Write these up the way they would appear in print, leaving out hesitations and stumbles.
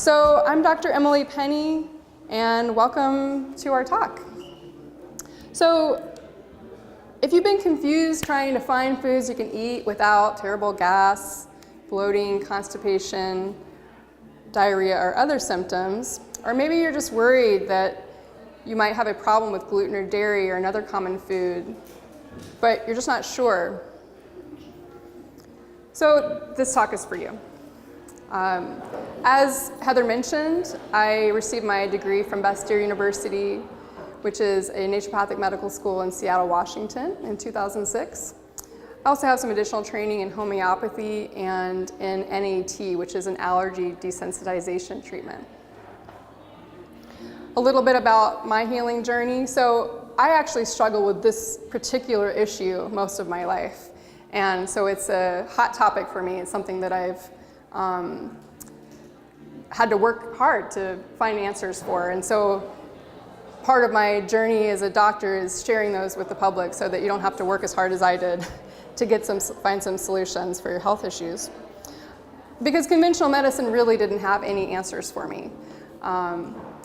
So I'm Dr. Emily Penny, and welcome to our talk. So if you've been confused trying to find foods you can eat without terrible gas, bloating, constipation, diarrhea, or other symptoms, or maybe you're just worried that you might have a problem with gluten or dairy or another common food, but you're just not sure. So this talk is for you. As Heather mentioned, I received my degree from Bastyr University, which is a naturopathic medical school in Seattle, Washington, in 2006. I also have some additional training in homeopathy and in NAT, which is an allergy desensitization treatment. A little bit about my healing journey. So I actually struggle with this particular issue most of my life. And so it's a hot topic for me. It's something that I've had to work hard to find answers for. And so part of my journey as a doctor is sharing those with the public so that you don't have to work as hard as I did to find some solutions for your health issues. Because conventional medicine really didn't have any answers for me,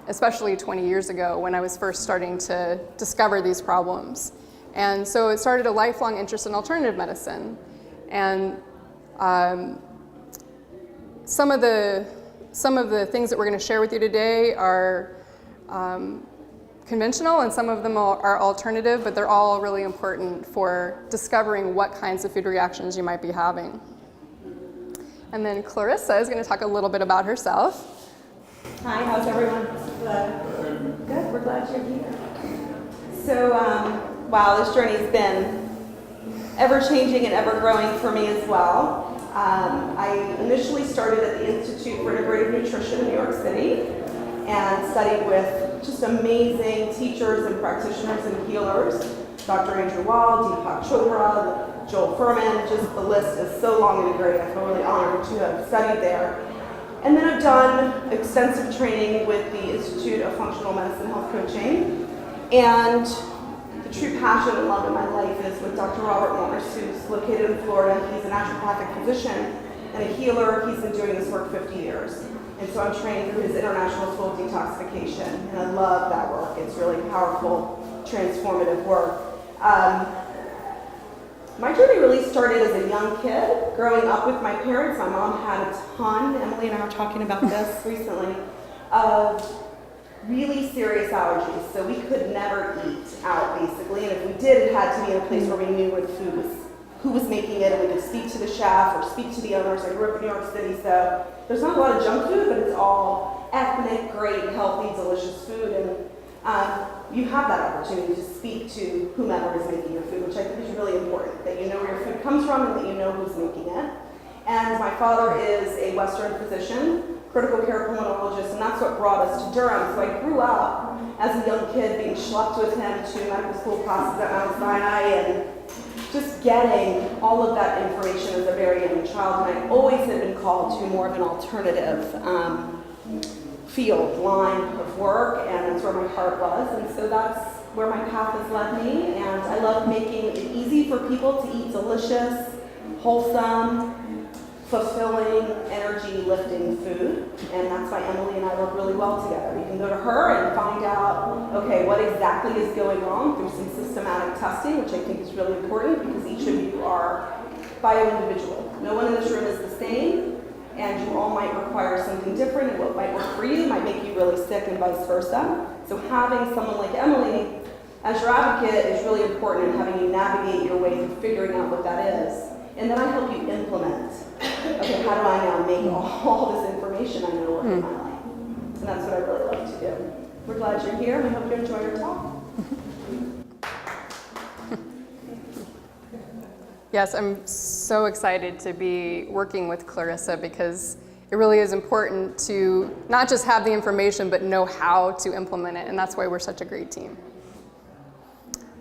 especially 20 years ago when I was first starting to discover these problems. And so it started a lifelong interest in alternative medicine. And some of the things that we're going to share with you today are conventional, and some of them are alternative, but they're all really important for discovering what kinds of food reactions you might be having. And then Clarissa is going to talk a little bit about herself. Hi, how's everyone? Good, we're glad you're here. So, wow, this journey's been ever-changing and ever-growing for me as well. I initially started at the Institute for Integrative Nutrition in New York City and studied with just amazing teachers and practitioners and healers. Dr. Andrew Wall, Deepak Chopra, Joel Fuhrman, just the list is so long and great. I feel really honored to have studied there. And then I've done extensive training with the Institute of Functional Medicine Health Coaching. And the true passion and love in my life is with Dr. Robert Morse, who's located in Florida. He's a naturopathic physician and a healer. He's been doing this work 50 years. And so I'm trained through his International School of Detoxification, and I love that work. It's really powerful, transformative work. My journey really started as a young kid, growing up with my parents. My mom had a ton, Emily and I were talking about this recently, of really serious allergies. So we could never eat out, basically. And if we did, it had to be in a place where we knew where the food was, who was making it, and we could speak to the chef or speak to the owners. I grew up in New York City, so there's not a lot of junk food, but it's all ethnic, great, healthy, delicious food. And you have that opportunity to speak to whomever is making your food, which I think is really important, that you know where your food comes from and that you know who's making it. And my father is a Western physician, critical care pulmonologist, and that's what brought us to Durham. So I grew up as a young kid being schlepped with him to medical school classes at Mount Sinai and just getting all of that information as a very young child. And I always had been called to more of an alternative field, line of work, and that's where my heart was. And so that's where my path has led me. And I love making it easy for people to eat delicious, wholesome, fulfilling, energy-lifting food, and that's why Emily and I work really well together. You can go to her and find out, okay, what exactly is going on through some systematic testing, which I think is really important because each of you are bio-individual. No one in this room is the same, and you all might require something different, and what might work for you might make you really sick and vice versa. So having someone like Emily as your advocate is really important in having you navigate your way through figuring out what that is. And then I help you implement. Okay, how do I now make all this information I know work in my life? And that's what I really love to do. We're glad you're here. We hope you enjoy your talk. Yes, I'm so excited to be working with Clarissa because it really is important to not just have the information, but know how to implement it. And that's why we're such a great team.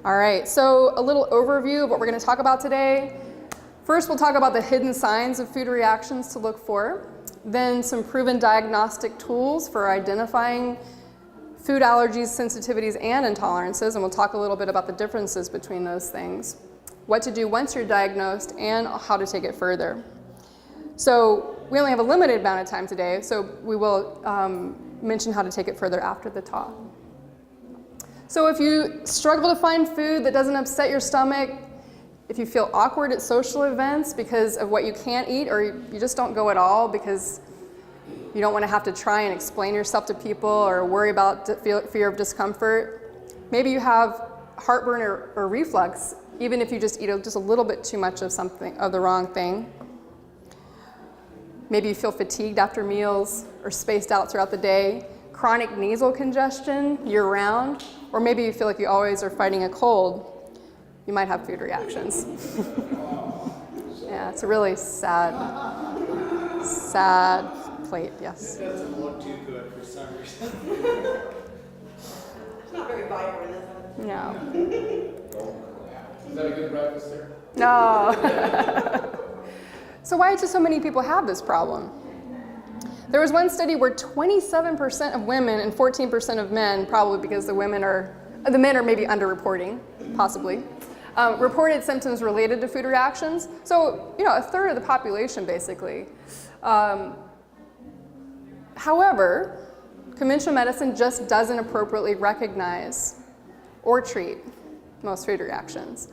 All right, so a little overview of what we're going to talk about today. First, we'll talk about the hidden signs of food reactions to look for, then some proven diagnostic tools for identifying food allergies, sensitivities, and intolerances, and we'll talk a little bit about the differences between those things, what to do once you're diagnosed, and how to take it further. So we only have a limited amount of time today, so we will mention how to take it further after the talk. So if you struggle to find food that doesn't upset your stomach, if you feel awkward at social events because of what you can't eat, or you just don't go at all because you don't want to have to try and explain yourself to people or worry about fear of discomfort, maybe you have heartburn or reflux, even if you just eat just a little bit too much of something, of the wrong thing. Maybe you feel fatigued after meals or spaced out throughout the day, chronic nasal congestion year-round, or maybe you feel like you always are fighting a cold. You might have food reactions. Yeah, it's a really sad plate, yes. It doesn't look too good for some reason. It's not very vibrant, is it? No. Is that a good breakfast, sir? No. So why do so many people have this problem? There was one study where 27% of women and 14% of men, probably because the men are maybe underreporting, possibly, reported symptoms related to food reactions. So, a third of the population, basically. However, conventional medicine just doesn't appropriately recognize or treat most food reactions.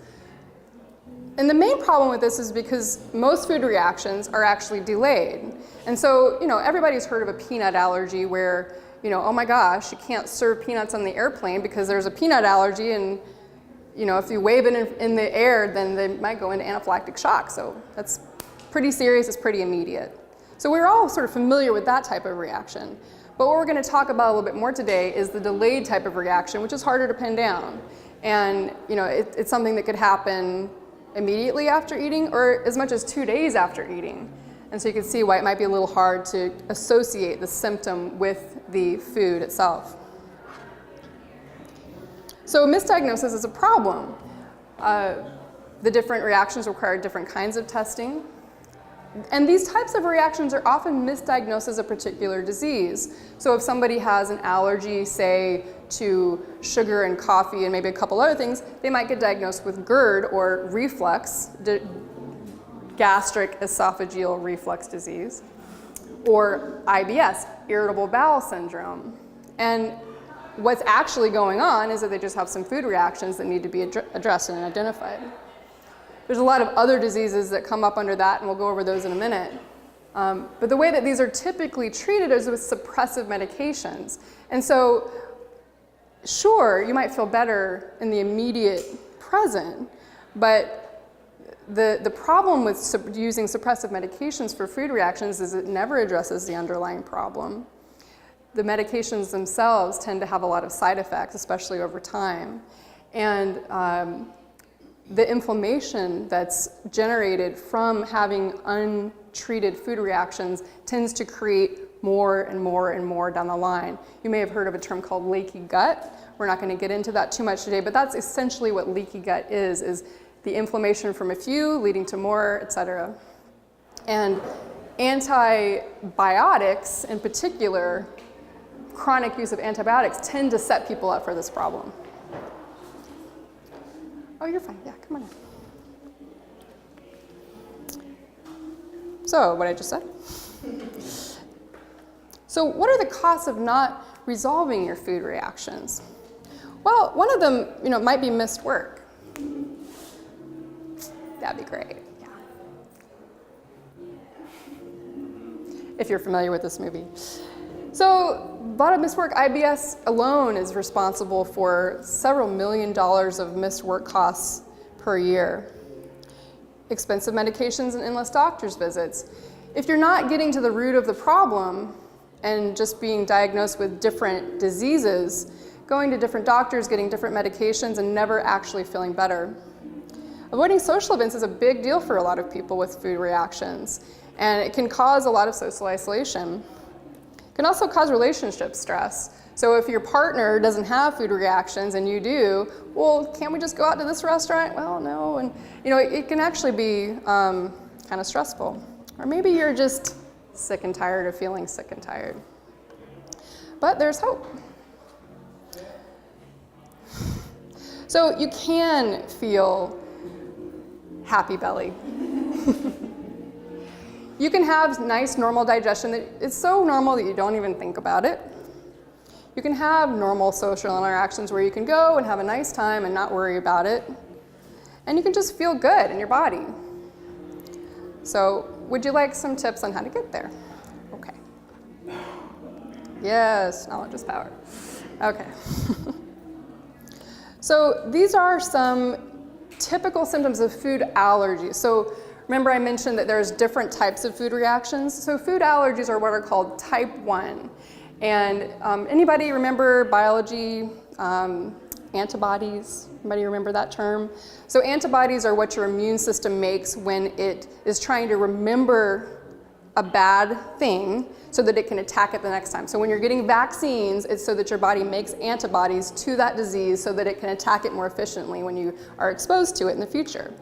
And the main problem with this is because most food reactions are actually delayed. And so, everybody's heard of a peanut allergy where, oh my gosh, you can't serve peanuts on the airplane because there's a peanut allergy, and, if you wave it in the air, then they might go into anaphylactic shock. So that's pretty serious, it's pretty immediate. So we're all sort of familiar with that type of reaction. But what we're going to talk about a little bit more today is the delayed type of reaction, which is harder to pin down. And, it's something that could happen immediately after eating or as much as 2 days after eating. And so you can see why it might be a little hard to associate the symptom with the food itself. So misdiagnosis is a problem. The different reactions require different kinds of testing. And these types of reactions are often misdiagnosed as a particular disease. So if somebody has an allergy, say, to sugar and coffee and maybe a couple other things, they might get diagnosed with GERD or reflux, gastric esophageal reflux disease, or IBS, irritable bowel syndrome. And what's actually going on is that they just have some food reactions that need to be addressed and identified. There's a lot of other diseases that come up under that, and we'll go over those in a minute. But the way that these are typically treated is with suppressive medications. And so, sure, you might feel better in the immediate present, but the problem with using suppressive medications for food reactions is it never addresses the underlying problem. The medications themselves tend to have a lot of side effects, especially over time. And the inflammation that's generated from having untreated food reactions tends to create more and more and more down the line. You may have heard of a term called leaky gut. We're not going to get into that too much today, but that's essentially what leaky gut is the inflammation from a few leading to more, etc. And antibiotics, in particular, chronic use of antibiotics, tend to set people up for this problem. Oh, you're fine. Yeah, come on in. So, what I just said. So, what are the costs of not resolving your food reactions? Well, one of them, might be missed work. That'd be great. Yeah. If you're familiar with this movie. So, a lot of missed work. IBS alone is responsible for several $1 million of missed work costs per year. Expensive medications and endless doctor's visits. If you're not getting to the root of the problem and just being diagnosed with different diseases, going to different doctors, getting different medications, and never actually feeling better. Avoiding social events is a big deal for a lot of people with food reactions, and it can cause a lot of social isolation. It can also cause relationship stress. So if your partner doesn't have food reactions and you do, well, can't we just go out to this restaurant? Well, no, and it can actually be kind of stressful. Or maybe you're just sick and tired of feeling sick and tired. But there's hope. So you can feel happy belly. You can have nice normal digestion that it's so normal that you don't even think about it. You can have normal social interactions where you can go and have a nice time and not worry about it. And you can just feel good in your body. So, would you like some tips on how to get there? Okay. Yes, knowledge is power. Okay. So, these are some typical symptoms of food allergies. So, remember I mentioned that there's different types of food reactions. So, food allergies are what are called type 1. And anybody remember biology, antibodies? Anybody remember that term? So antibodies are what your immune system makes when it is trying to remember a bad thing so that it can attack it the next time. So when you're getting vaccines, it's so that your body makes antibodies to that disease so that it can attack it more efficiently when you are exposed to it in the future.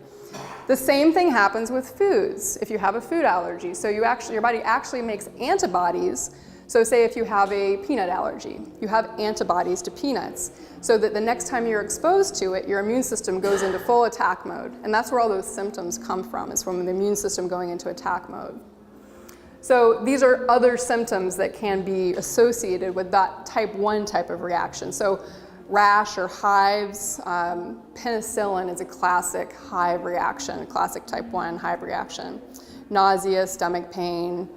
The same thing happens with foods if you have a food allergy. So your body actually makes antibodies. So say if you have a peanut allergy, you have antibodies to peanuts so that the next time you're exposed to it, your immune system goes into full attack mode. And that's where all those symptoms come from, is from the immune system going into attack mode. So these are other symptoms that can be associated with that type 1 type of reaction. So rash or hives, penicillin is a classic hive reaction, a classic type 1 hive reaction. Nausea, stomach pain,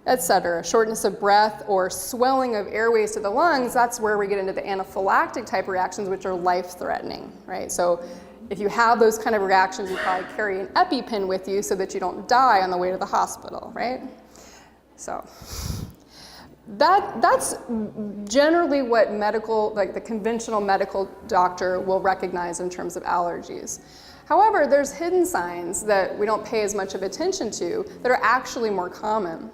etc. Shortness of breath or swelling of airways to the lungs, that's where we get into the anaphylactic type reactions, which are life-threatening, right? So if you have those kind of reactions, you probably carry an EpiPen with you so that you don't die on the way to the hospital, right? So that's generally what the conventional medical doctor will recognize in terms of allergies. However, there's hidden signs that we don't pay as much of attention to that are actually more common.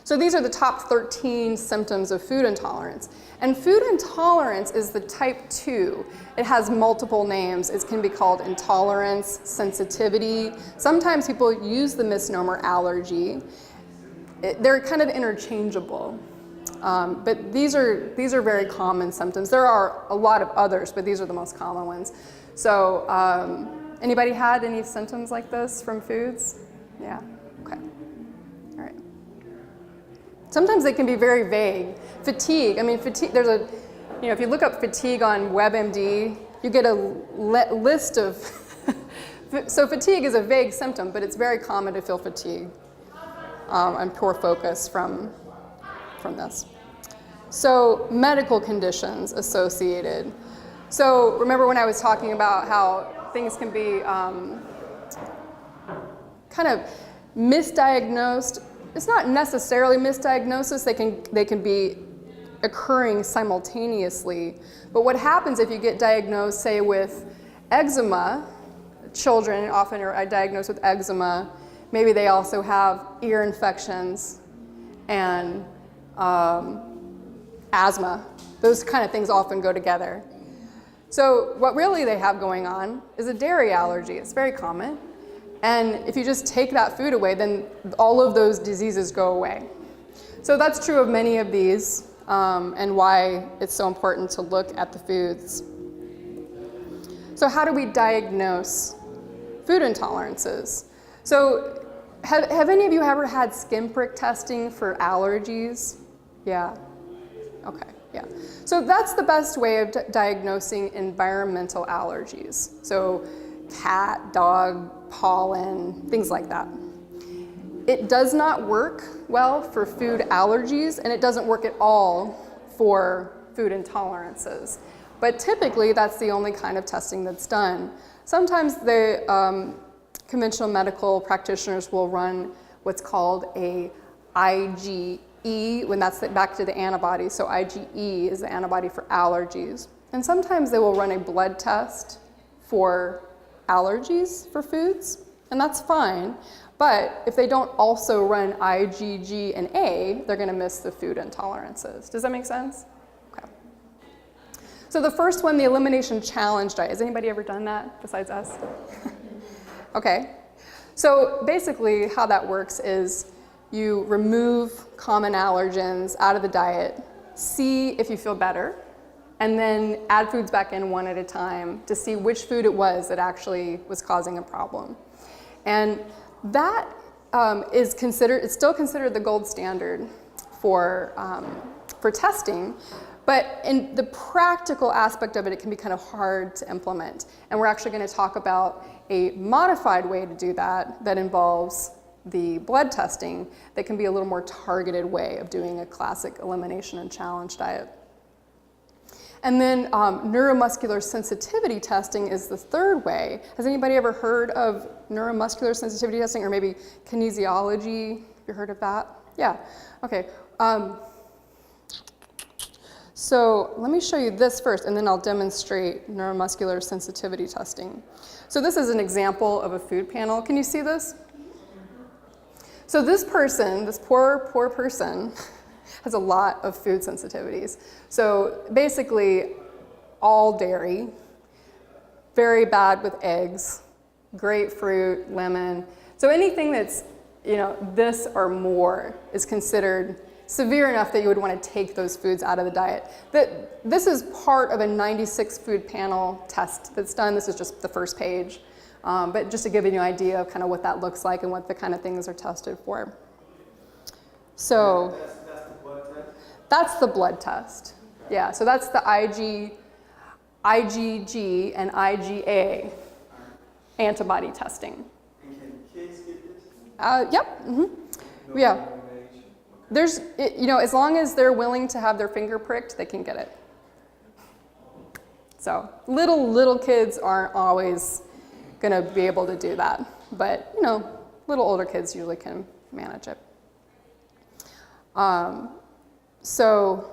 So these are the top 13 symptoms of food intolerance. And food intolerance is the type 2. It has multiple names. It can be called intolerance, sensitivity. Sometimes people use the misnomer allergy. They're kind of interchangeable. But these are very common symptoms. There are a lot of others, but these are the most common ones. So anybody had any symptoms like this from foods? Yeah, okay. All right. Sometimes they can be very vague. Fatigue, there's if you look up fatigue on WebMD, you get a list of, so fatigue is a vague symptom, but it's very common to feel fatigue and poor focus from this. So medical conditions associated. So remember when I was talking about how things can be kind of misdiagnosed. It's not necessarily misdiagnosis. They can be occurring simultaneously. But what happens if you get diagnosed, say, with eczema? Children often are diagnosed with eczema. Maybe they also have ear infections and asthma. Those kind of things often go together. So what really they have going on is a dairy allergy. It's very common. And if you just take that food away, then all of those diseases go away. So that's true of many of these, and why it's so important to look at the foods. So how do we diagnose food intolerances? So have any of you ever had skin prick testing for allergies? Yeah, okay, yeah. So that's the best way of diagnosing environmental allergies. So cat, dog, pollen, things like that. It does not work well for food allergies, and it doesn't work at all for food intolerances. But typically, that's the only kind of testing that's done. Sometimes the conventional medical practitioners will run what's called a IgE, when that's back to the antibody. So IgE is the antibody for allergies. And sometimes they will run a blood test for allergies for foods, and that's fine. But if they don't also run IgG and A, they're going to miss the food intolerances. Does that make sense? Okay. So the first one, the elimination challenge diet. Has anybody ever done that besides us? Okay. So basically how that works is you remove common allergens out of the diet, see if you feel better, and then add foods back in one at a time to see which food it was that actually was causing a problem. And that is considered, it's still considered the gold standard for testing, but in the practical aspect of it, it can be kind of hard to implement. And we're actually going to talk about a modified way to do that that involves the blood testing that can be a little more targeted way of doing a classic elimination and challenge diet. And then neuromuscular sensitivity testing is the third way. Has anybody ever heard of neuromuscular sensitivity testing, or maybe kinesiology? You heard of that? Yeah, okay. So let me show you this first, and then I'll demonstrate neuromuscular sensitivity testing. So this is an example of a food panel. Can you see this? So this person, this poor person, has a lot of food sensitivities. So basically, all dairy, very bad with eggs, grapefruit, lemon. So anything that's, this or more is considered severe enough that you would want to take those foods out of the diet. This is part of a 96 food panel test that's done. This is just the first page. But just to give you an idea of kind of what that looks like and what the kind of things are tested for. So That's the blood test? that's the blood test. Yeah, so that's the IgG and IgA antibody testing. And can kids get this? Yep. Yeah. There's, as long as they're willing to have their finger pricked, they can get it. So little kids aren't always going to be able to do that, but little older kids usually can manage it. So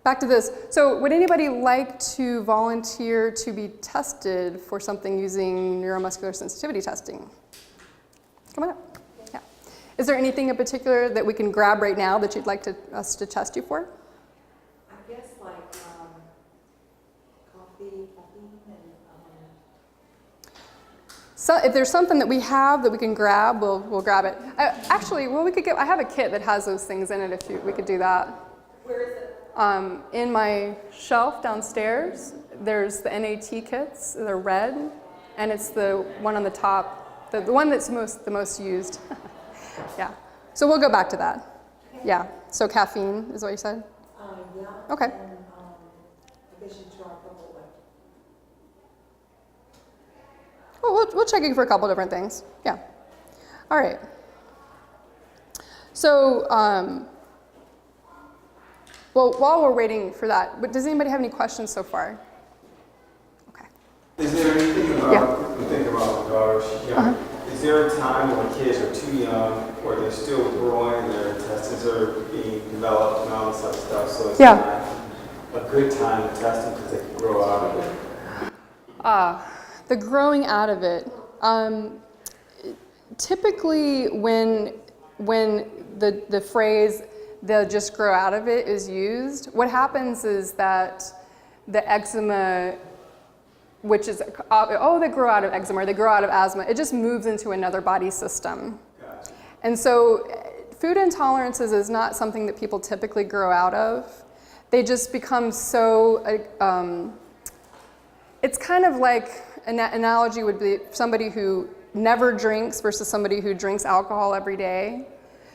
back to this. So would anybody like to volunteer to be tested for something using neuromuscular sensitivity testing? Come on up. Yeah. Is there anything in particular that we can grab right now that you'd like us to test you for? I guess like coffee, caffeine, and So if there's something that we have that we can grab, we'll grab it. Actually, we could I have a kit that has those things in it. We could do that. Where is it? In my shelf downstairs, there's the NAT kits. They're red, and it's the one on the top, the one that's the most used. Yeah. So we'll go back to that. Yeah. So caffeine is what you said? yeah. Okay. And I guess you try a couple like. Well, we'll check in for a couple different things. Yeah. All right. So, well, while we're waiting for that, does anybody have any questions so far? Okay. Is there anything about, when think about my daughter, she's young, is there a time when kids are too young or they're still growing, their intestines are being developed and all this other stuff, so it's not a good time to test them because they can grow out of it? The growing out of it. Typically when the phrase, they'll just grow out of it is used, what happens is that the eczema, which is, they grow out of eczema or they grow out of asthma, it just moves into another body system. Gotcha. And so food intolerances is not something that people typically grow out of. They just become so, it's kind of like, an analogy would be somebody who never drinks versus somebody who drinks alcohol every day.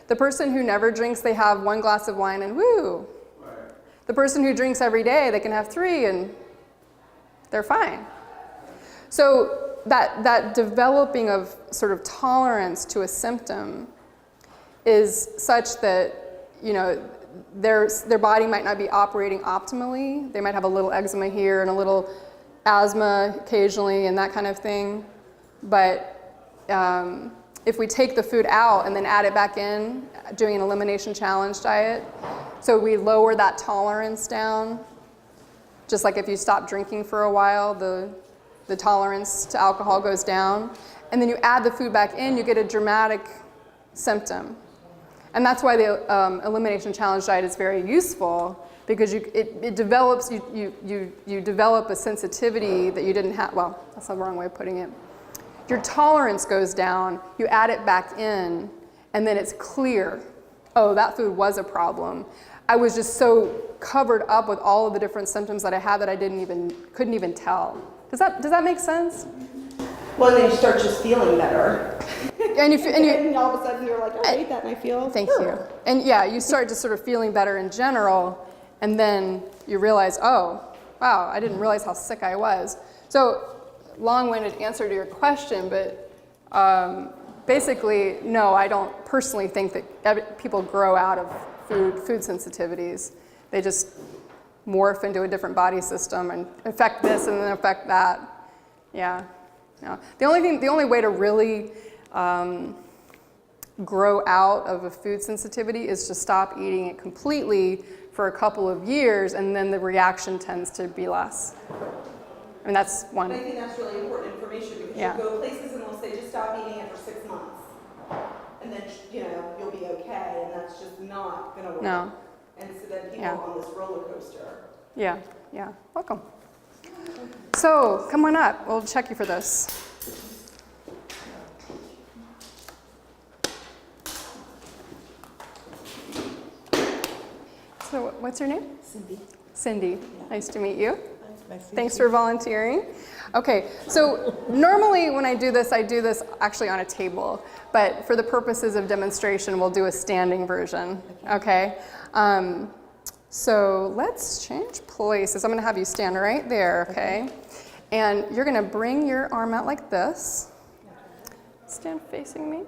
The person who never drinks, they have 1 glass of wine and woo. Right. The person who drinks every day, they can have 3 and they're fine. So that developing of sort of tolerance to a symptom is such that, their body might not be operating optimally. They might have a little eczema here and a little asthma occasionally and that kind of thing. But if we take the food out and then add it back in, doing an elimination challenge diet, so we lower that tolerance down, just like if you stop drinking for a while, the tolerance to alcohol goes down, and then you add the food back in, you get a dramatic symptom. And that's why the elimination challenge diet is very useful, because it develops, you develop a sensitivity that you didn't have. Well, that's the wrong way of putting it. Your tolerance goes down, you add it back in, and then it's clear, oh, that food was a problem. I was just so covered up with all of the different symptoms that I had that I couldn't even tell. Does that make sense? Well, then you start just feeling better. And And all of a sudden you're like, oh, I ate that and I feel Thank you. And yeah, you start just sort of feeling better in general, and then you realize, oh, wow, I didn't realize how sick I was. So, long-winded answer to your question, but basically, no, I don't personally think that people grow out of food sensitivities. They just morph into a different body system and affect this and then affect that. Yeah. The only way to really grow out of a food sensitivity is to stop eating it completely for a couple of years, and then the reaction tends to be less. I mean, that's one. But I think that's really important information because Yeah. you'll go places and they'll say just stop eating it for 6 months, and then you'll be okay, and that's just not going to work. No. And so then people Yeah. on this roller coaster. Yeah. Welcome. So, come on up. We'll check you for this. So, what's your name? Cindy. Cindy. Nice to meet you. Nice to Thanks for volunteering. Okay, so normally when I do this actually on a table, but for the purposes of demonstration, we'll do a standing version, okay? So let's change places. I'm gonna have you stand right there, okay? And you're gonna bring your arm out like this. Stand facing me.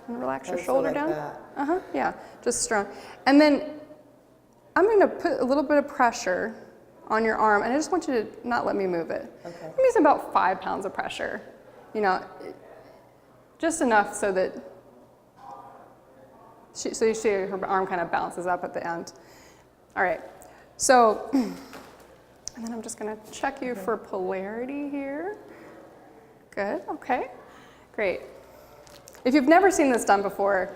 And relax your shoulder down. Yeah, just strong. And then I'm gonna put a little bit of pressure on your arm, and I just want you to not let me move it. Okay. I'm using about 5 pounds of pressure, just enough so that so you see her arm kind of bounces up at the end. All right, so, and then I'm just gonna check you for polarity here. Good, okay, great. If you've never seen this done before,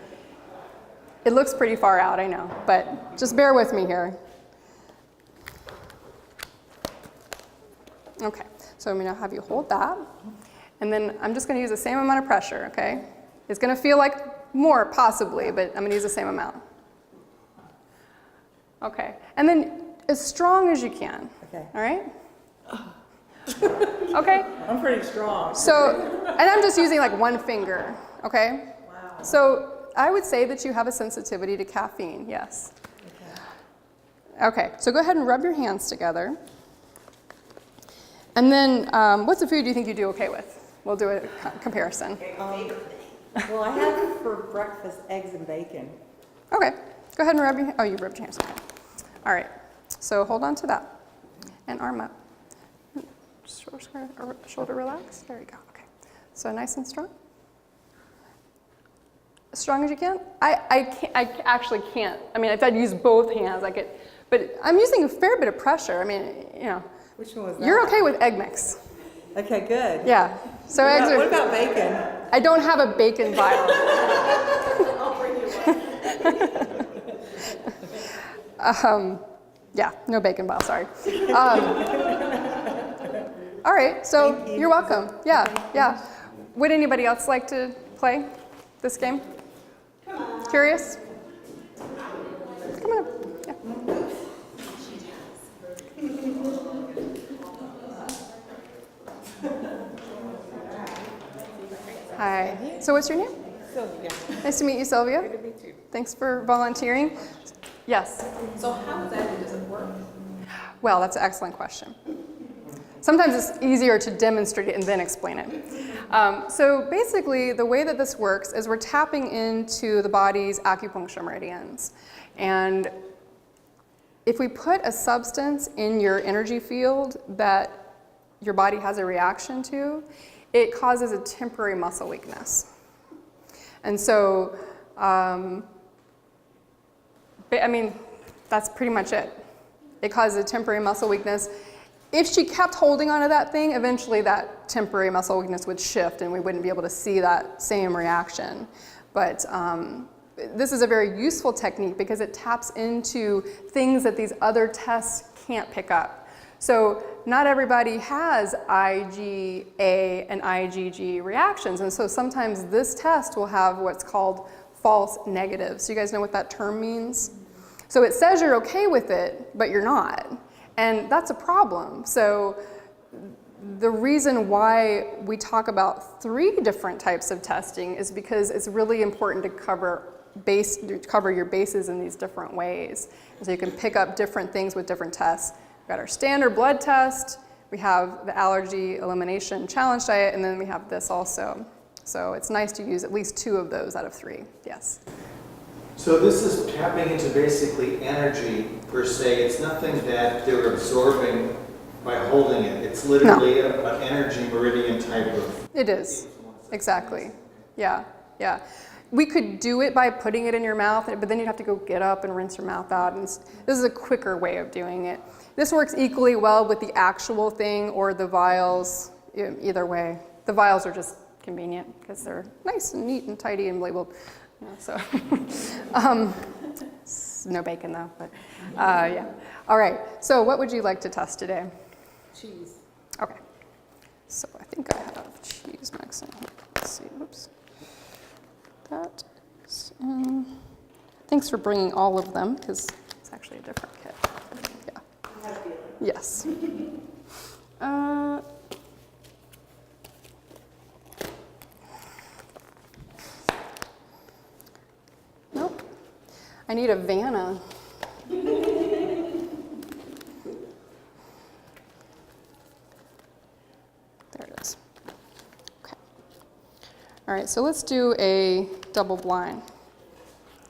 it looks pretty far out, I know, but just bear with me here. Okay, so I'm gonna have you hold that, and then I'm just gonna use the same amount of pressure, okay? It's gonna feel like more, possibly, but I'm gonna use the same amount. Okay, and then as strong as you can, Okay. all right? Okay? I'm pretty strong. So, and I'm just using like one finger, okay? Wow. So I would say that you have a sensitivity to caffeine, yes. Okay, so go ahead and rub your hands together. And then, what's a food you think you do okay with? We'll do a comparison. Well, I had for breakfast eggs and bacon. Okay, go ahead and rub your, you rubbed your hands, okay. All right, so hold on to that. And arm up. Shoulder relax, there you go, okay. So nice and strong. As strong as you can? I actually can't. I mean, if I'd use both hands, I could, but I'm using a fair bit of pressure. I mean, Which one was that? You're okay with egg mix. Okay, good. Yeah, so eggs What are, about bacon? I don't have a bacon vial. I'll bring you one. Yeah, no bacon vial, sorry. All right, so you're welcome. Yeah. Would anybody else like to play this game? Curious? Come on up. Yeah. Hi. So what's your name? Sylvia. Nice to meet you, Sylvia. Good to meet you. Thanks for volunteering. Yes. So how exactly does it work? Well, that's an excellent question. Sometimes it's easier to demonstrate it and then explain it. So basically, the way that this works is we're tapping into the body's acupuncture meridians. And if we put a substance in your energy field that your body has a reaction to, it causes a temporary muscle weakness. And so, I mean, that's pretty much it. It causes a temporary muscle weakness. If she kept holding onto that thing, eventually that temporary muscle weakness would shift and we wouldn't be able to see that same reaction. But this is a very useful technique because it taps into things that these other tests can't pick up. So not everybody has IgA and IgG reactions, and so sometimes this test will have what's called false negatives. So you guys know what that term means? So it says you're okay with it, but you're not. And that's a problem. So the reason why we talk about 3 different types of testing is because it's really important to cover your bases in these different ways. And so you can pick up different things with different tests. We've got our standard blood test, we have the allergy elimination challenge diet, and then we have this also. So it's nice to use at least 2 of those out of 3. Yes. So this is tapping into basically energy per se. It's nothing that they're absorbing by holding it. It's literally an energy meridian type of. It is. Exactly. Yeah. Yeah. We could do it by putting it in your mouth, but then you'd have to go get up and rinse your mouth out. And this is a quicker way of doing it. This works equally well with the actual thing or the vials. Either way, the vials are just convenient because they're nice and neat and tidy and labeled. So, no bacon though, but yeah. All right, so what would you like to test today? Cheese. Okay, so I think I have cheese mix in here. Let's see, whoops. That is in. Thanks for bringing all of them, because it's actually a different kit. Yeah. Yes. Nope. I need a Vanna. There it is. Okay. All right, so let's do a double blind.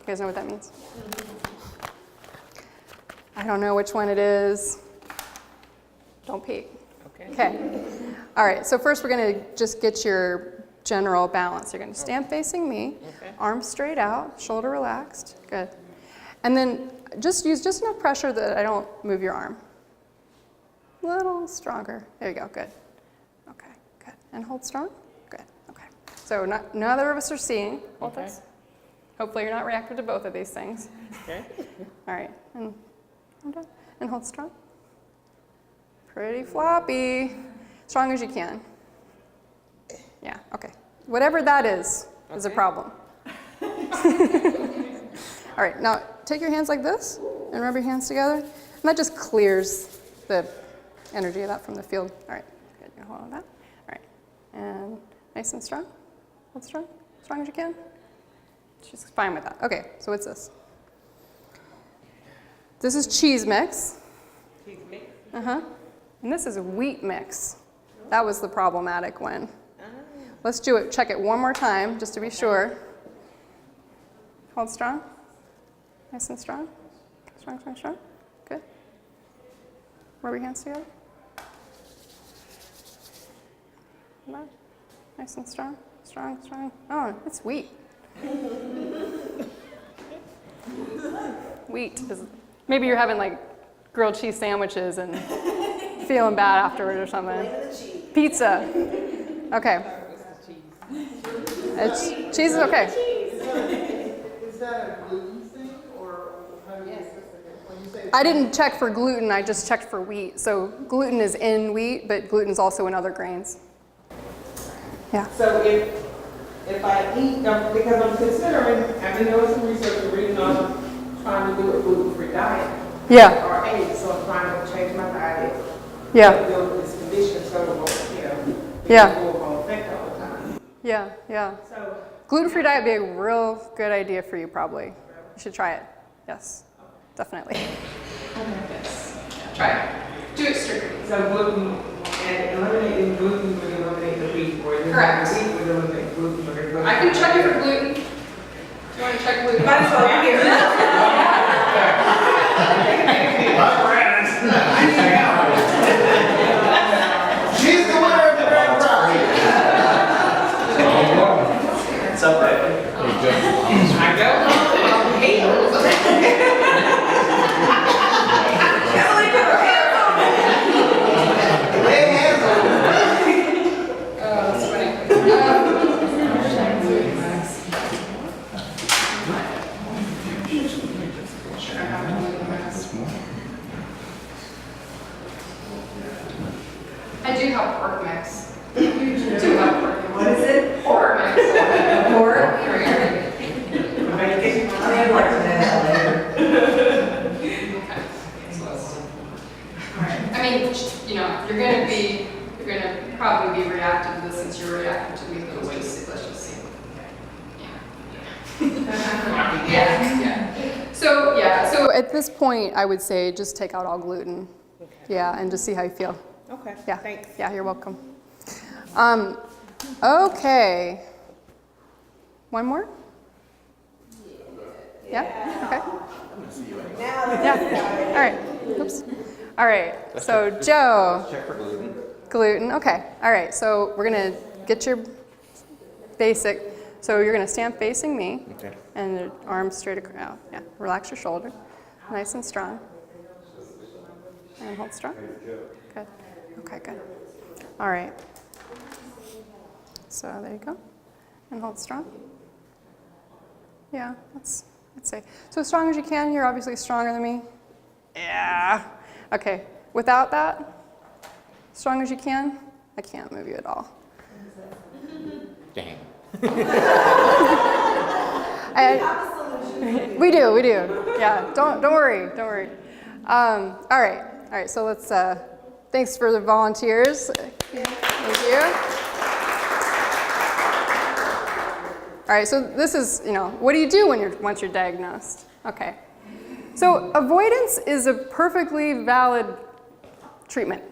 You guys know what that means? I don't know which one it is. Don't peek. Okay. All right, so first we're going to just get your general balance. You're going to stand facing me, arms straight out, shoulder relaxed. Good. And then just use just enough pressure that I don't move your arm. A little stronger. There you go. Good. Okay. Good. And hold strong. Good. Okay. So neither of us are seeing. Hold this. Hopefully you're not reactive to both of these things. Okay. All right. And I'm done. And hold strong. Pretty floppy. Strong as you can. Yeah, okay. Whatever that is a problem. All right, now take your hands like this and rub your hands together. And that just clears the energy of that from the field. All right, good. You hold on that. All right, and nice and strong. Hold strong. Strong as you can. She's fine with that. Okay, so what's this? This is cheese mix. Cheese mix. Uh-huh. And this is wheat mix. That was the problematic one. Let's do it. Check it one more time, just to be sure. Hold strong. Nice and strong. Strong, strong, strong. Good. Rub your hands together. Come on. Nice and strong. Strong, strong. Oh, it's wheat. Wheat is. Maybe you're having like grilled cheese sandwiches and feeling bad afterward or something. Pizza. Okay. Cheese is okay. Is that a gluten thing, or how do you, when you say? I didn't check for gluten, I just checked for wheat. So gluten is in wheat, but gluten's also in other grains. Yeah. So if I eat, because I'm considering, I've been doing some research and reading on trying to do a gluten-free diet. Yeah. Or eggs, so I'm trying to change my diet. Yeah. Deal with this condition, so it won't, Yeah. it won't affect all the time. Yeah, yeah. So, Gluten-free diet would be a real good idea for you, probably. You should try it. Yes, definitely. Yes. Try it. Do it strictly. so gluten, and eliminating gluten would eliminate the wheat, or Correct. the wheat would eliminate gluten, or gluten. I can check you for gluten. Do you want to check gluten? Might as well be here. She's the winner of the grand prize. It's up there. I go home, eat. Emily put her hands on me. Lay hands on her. That's funny. I do have pork mix. You do have pork mix. What is it? Pork mix. Pork? Here. Okay. I mean, you know, you're going to be, you're gonna probably be reactive to this since you're reactive to wheat, but just, let's just see. Yeah. So at this point, I would say just take out all gluten. Yeah, and just see how you feel. Okay, Yeah. thanks. Yeah, you're welcome. Okay. One more? Yeah? Okay. Yeah. All right. Oops. All right. So Joe. Check for gluten. Gluten. Okay. All right. So we're going to get your basic. So you're going to stand facing me. Okay. And the arms straight across. Yeah. Relax your shoulder. Nice and strong. And hold strong. Good. Okay, good. All right. So there you go. And hold strong. Yeah, let's say. So as strong as you can. You're obviously stronger than me. Yeah. Okay. Without that, strong as you can, I can't move you at all. Dang. We do. Yeah. Don't worry. All right. So let's. Thanks for the volunteers. Thank you. All right, so this is, what do you do once you're diagnosed? Okay. So avoidance is a perfectly valid treatment.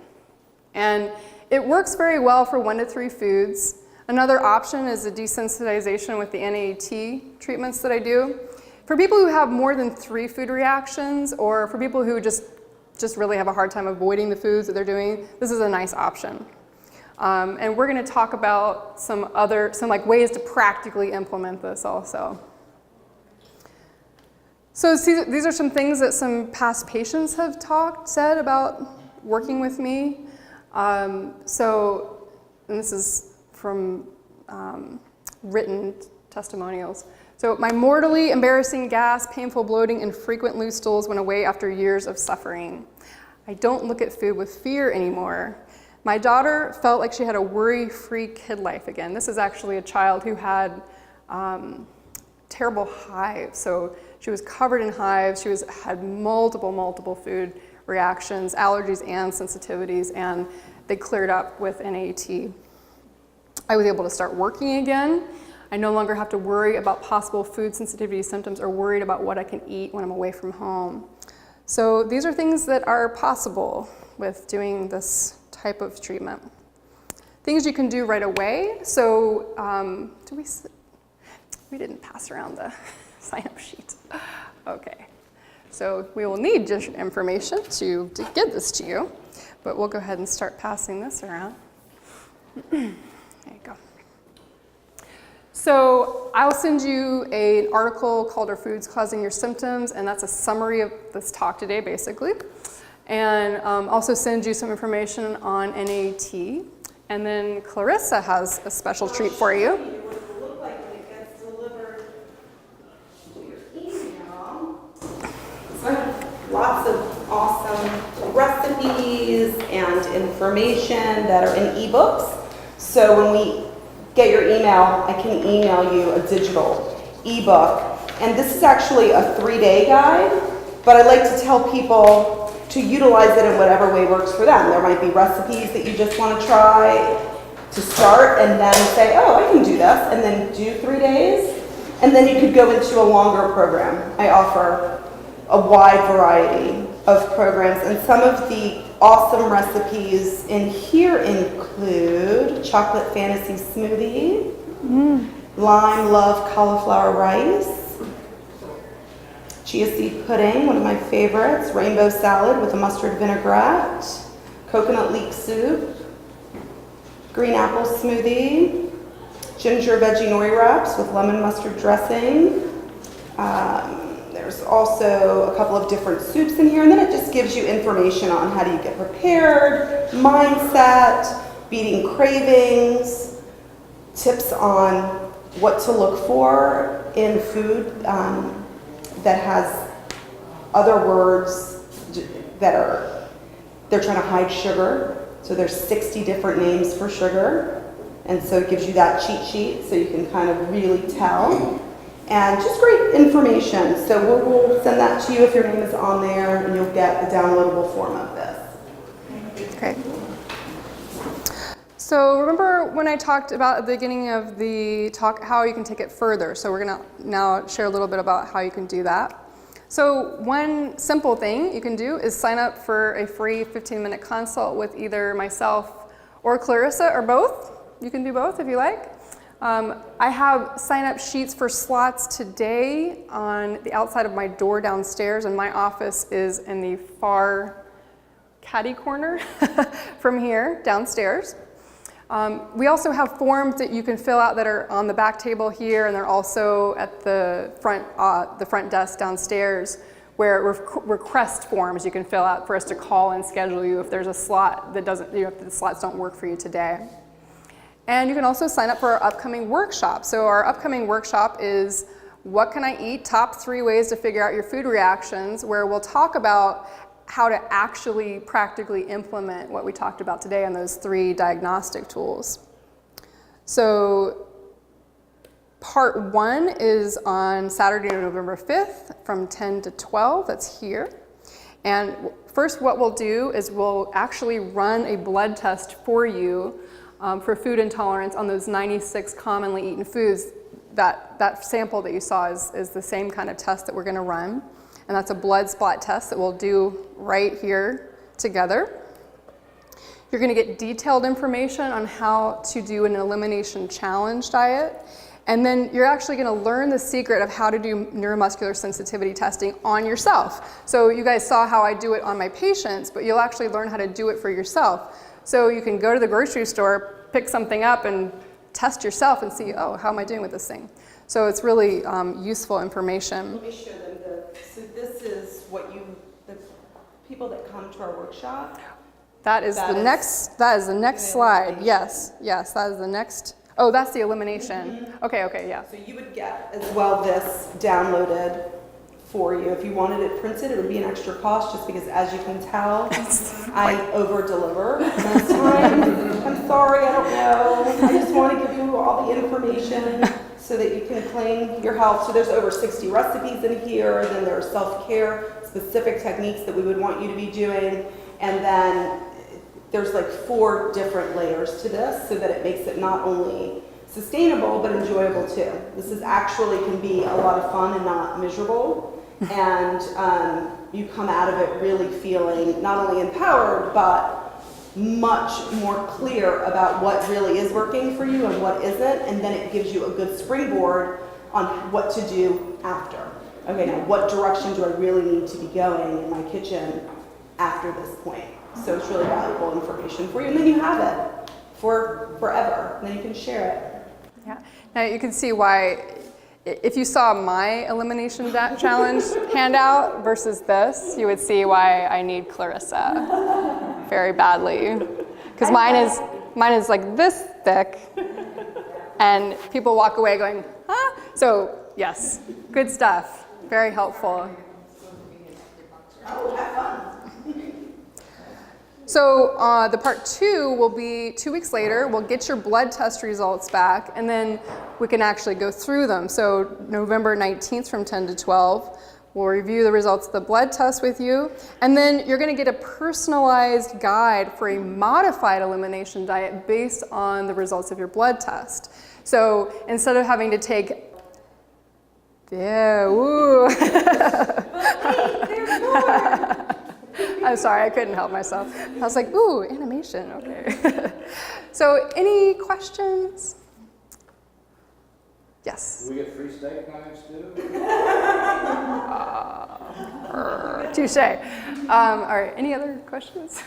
And it works very well for 1 to 3 foods. Another option is a desensitization with the NAET treatments that I do. For people who have more than 3 food reactions, or for people who just really have a hard time avoiding the foods that they're doing, this is a nice option. And we're going to talk about some ways to practically implement this also. So these are some things that some past patients have said about working with me. And this is from written testimonials. So my mortally embarrassing gas, painful bloating, and frequent loose stools went away after years of suffering. I don't look at food with fear anymore. My daughter felt like she had a worry-free kid life again. This is actually a child who had terrible hives. So she was covered in hives. She had multiple food reactions, allergies and sensitivities, and they cleared up with NAET. I was able to start working again. I no longer have to worry about possible food sensitivity symptoms or worried about what I can eat when I'm away from home. So these are things that are possible with doing this type of treatment. Things you can do right away. So we didn't pass around the sign-up sheet. Okay. So we will need just information to get this to you, but we'll go ahead and start passing this around. There you go. So I'll send you an article called Are Foods Causing Your Symptoms? And that's a summary of this talk today, basically. And also send you some information on NAET. And then Clarissa has a special treat for you. What it will look like when it gets delivered to your email. So I have lots of awesome recipes and information that are in ebooks. So when we get your email, I can email you a digital ebook. And this is actually a 3-day guide, but I like to tell people to utilize it in whatever way works for them. There might be recipes that you just want to try to start and then say, oh, I can do this, and then do 3 days. And then you could go into a longer program. I offer a wide variety of programs, and some of the awesome recipes in here include chocolate fantasy smoothie, lime love cauliflower rice, chia seed pudding, one of my favorites, rainbow salad with a mustard vinaigrette, coconut leek soup, green apple smoothie, ginger veggie nori wraps with lemon mustard dressing. There's also a couple of different soups in here, and then it just gives you information on how do you get prepared, mindset, beating cravings, tips on what to look for in food that has other words that they're trying to hide sugar. So there's 60 different names for sugar. And so it gives you that cheat sheet so you can kind of really tell. And just great information. So we'll send that to you if your name is on there, and you'll get a downloadable form of this. Okay. So remember when I talked about at the beginning of the talk how you can take it further. So we're gonna now share a little bit about how you can do that. So one simple thing you can do is sign up for a free 15-minute consult with either myself or Clarissa or both. You can do both if you like. I have sign-up sheets for slots today on the outside of my door downstairs, and my office is in the far caddy corner from here downstairs. We also have forms that you can fill out that are on the back table here, and they're also at the front desk downstairs, where request forms you can fill out for us to call and schedule you if there's a slot that doesn't, if the slots don't work for you today. And you can also sign up for our upcoming workshop. So our upcoming workshop is What Can I Eat? Top 3 Ways to Figure Out Your Food Reactions, where we'll talk about how to actually practically implement what we talked about today on those 3 diagnostic tools. So part 1 is on Saturday, November 5th from 10 to 12, that's here. And first what we'll do is we'll actually run a blood test for you for food intolerance on those 96 commonly eaten foods. That sample that you saw is the same kind of test that we're gonna run. And that's a blood spot test that we'll do right here together. You're gonna get detailed information on how to do an elimination challenge diet. And then you're actually gonna learn the secret of how to do neuromuscular sensitivity testing on yourself. So you guys saw how I do it on my patients, but you'll actually learn how to do it for yourself. So you can go to the grocery store, pick something up and test yourself and see, oh, how am I doing with this thing? So it's really useful information. Let me show them so this is what the people that come to our workshop. That is the next slide. Yes, that is the next. Oh, that's the elimination. Okay, yeah. So you would get as well this downloaded for you. If you wanted it printed, it would be an extra cost just because, as you can tell, I over-deliver most times. I'm sorry, I don't know. I just want to give you all the information so that you can claim your health. So there's over 60 recipes in here. Then there are self-care specific techniques that we would want you to be doing. And then there's like 4 different layers to this so that it makes it not only sustainable but enjoyable too. This is actually can be a lot of fun and not miserable. And you come out of it really feeling not only empowered but much more clear about what really is working for you and what isn't, and then it gives you a good springboard on what to do after. Okay, now what direction do I really need to be going in my kitchen after this point? So it's really valuable information for you, and then you have it for forever, and then you can share it. Yeah. Now you can see why, if you saw my elimination challenge handout versus this, you would see why I need Clarissa very badly. Because mine is like this thick, and people walk away going, huh? So yes, good stuff, very helpful. Oh, have fun. So the part 2 will be 2 weeks later. We'll get your blood test results back, and then we can actually go through them. So November 19th from 10 to 12, we'll review the results of the blood test with you, and then you're going to get a personalized guide for a modified elimination diet based on the results of your blood test. So instead of having to take, woo. There's more. I'm sorry, I couldn't help myself. I was like, ooh, animation, okay. So any questions? Yes? Do we get free steak knives too? Touche. All right, any other questions?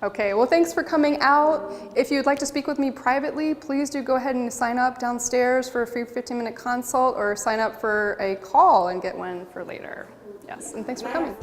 Okay, well, thanks for coming out. If you'd like to speak with me privately, please do go ahead and sign up downstairs for a free 15-minute consult, or sign up for a call and get one for later. Yes, and thanks for coming.